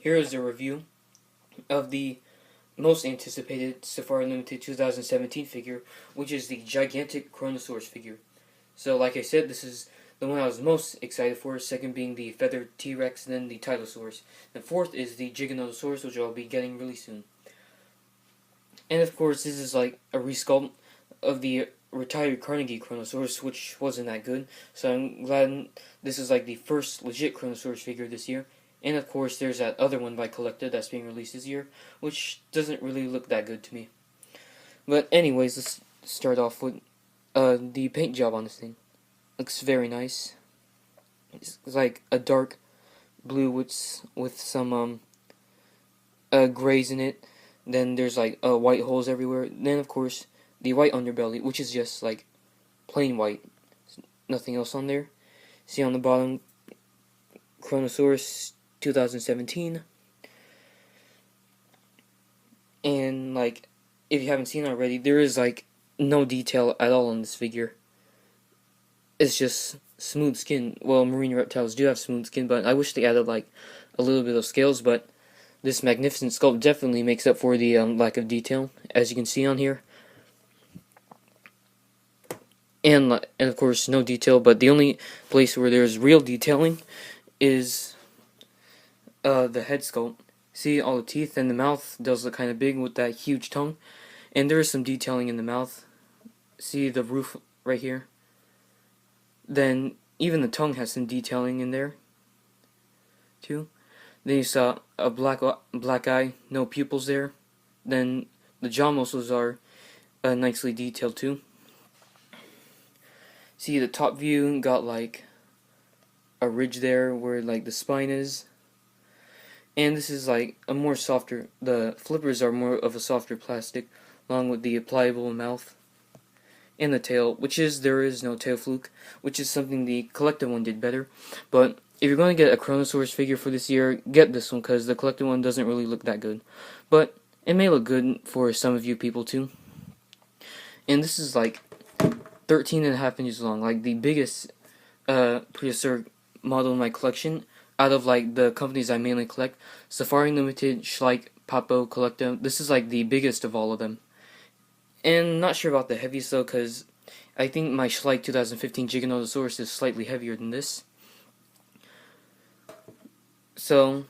here is a review of the most anticipated Safari Ltd 2017 figure, which is the gigantic Kronosaurus figure. So, like I said, this is the one I was most excited for, second being the feathered T-Rex, and then the Tylosaurus. The fourth is the Giganotosaurus, which I'll be getting really soon. And of course, this is like a resculpt of the retired Carnegie Kronosaurus, which wasn't that good. So I'm glad this is like the first legit Kronosaurus figure this year. And of course, there's that other one by Collector that's being released this year, which doesn't really look that good to me. But anyways, let's start off with the paint job on this thing. Looks very nice. It's like a dark blue with some grays in it. Then there's like white holes everywhere. Then of course the white underbelly, which is just like plain white. Nothing else on there. See on the bottom, Kronosaurus 2017. And like, if you haven't seen already, there is like no detail at all on this figure. It's just smooth skin. Well, marine reptiles do have smooth skin, but I wish they added like a little bit of scales. But this magnificent sculpt definitely makes up for the lack of detail, as you can see on here. And of course, no detail, but the only place where there's real detailing is the head sculpt. See all the teeth, and the mouth does look kind of big with that huge tongue. And there is some detailing in the mouth. See the roof right here? Then even the tongue has some detailing in there too. Then you saw a black eye, no pupils there. Then the jaw muscles are nicely detailed too. See the top view got like a ridge there where like the spine is. And this is like a more softer, the flippers are more of a softer plastic, along with the pliable mouth. And the tail, there is no tail fluke, which is something the collector one did better. But if you're going to get a Kronosaurus figure for this year, get this one, because the collector one doesn't really look that good. But it may look good for some of you people too. And this is like 13.5 inches long, like the biggest prehistoric model in my collection, out of like the companies I mainly collect. Safari Ltd, Schleich, Papo, Collecta. This is like the biggest of all of them. And not sure about the heaviest though, because I think my Schleich 2015 Giganotosaurus is slightly heavier than this. So,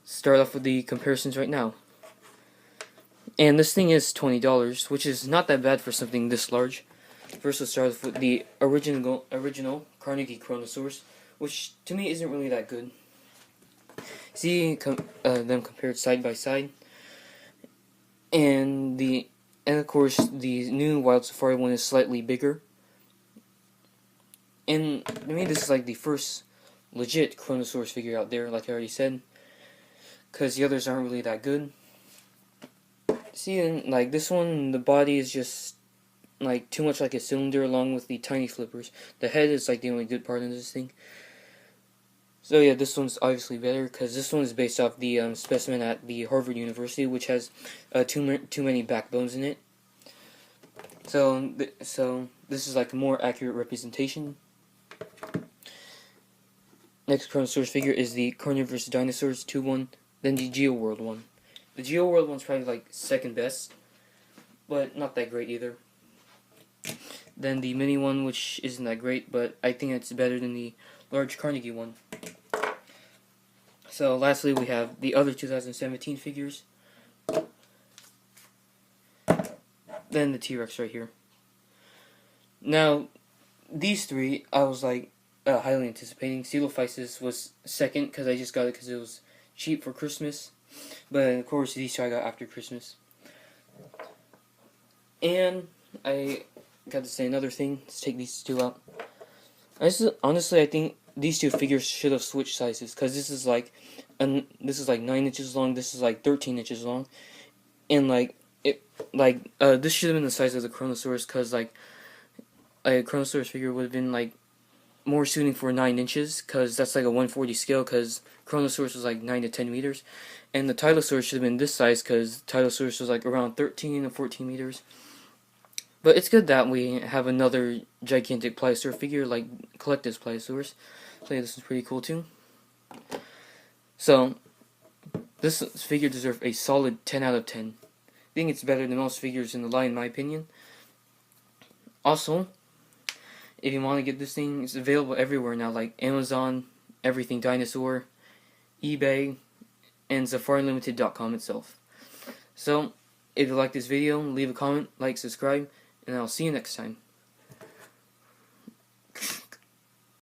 start off with the comparisons right now. And this thing is $20, which is not that bad for something this large. First, let's start off with the original Carnegie Kronosaurus, which to me isn't really that good. See them compared side by side, and of course the new Wild Safari one is slightly bigger. And to me, this is like the first legit Kronosaurus figure out there, like I already said, because the others aren't really that good. See, and like this one, the body is just like too much like a cylinder, along with the tiny flippers. The head is like the only good part in this thing. So yeah, this one's obviously better, because this one is based off the specimen at the Harvard University, which has too many backbones in it. So this is like a more accurate representation. Next Kronosaurus figure is the Carnivorous Dinosaurs 2-1, then the GeoWorld one. The GeoWorld one's probably like second best, but not that great either. Then the mini one, which isn't that great, but I think it's better than the large Carnegie one. So lastly, we have the other 2017 figures. Then the T-Rex right here. Now, these three, I was like highly anticipating. Coelophysis was second, because I just got it because it was cheap for Christmas. But of course, these two I got after Christmas. And I got to say another thing. Let's take these two out. Honestly, I think these two figures should have switched sizes, because this is like 9 inches long. This is like 13 inches long, and this should have been the size of the Kronosaurus, because like a Kronosaurus figure would have been like more suiting for 9 inches, because that's like a 1/40 scale, because Kronosaurus was like 9 to 10 meters, and the Tylosaurus should have been this size, because Tylosaurus was like around 13 to 14 meters. But it's good that we have another gigantic Pliosaur figure like Collector's Pliosaurus. So yeah, this is pretty cool too. So, This figure deserves a solid 10 out of 10. I think it's better than most figures in the line, in my opinion. Also, if you want to get this thing, it's available everywhere now, like Amazon, Everything Dinosaur, eBay, and SafariLimited.com itself. So, if you like this video, leave a comment, like, subscribe, and I'll see you next time.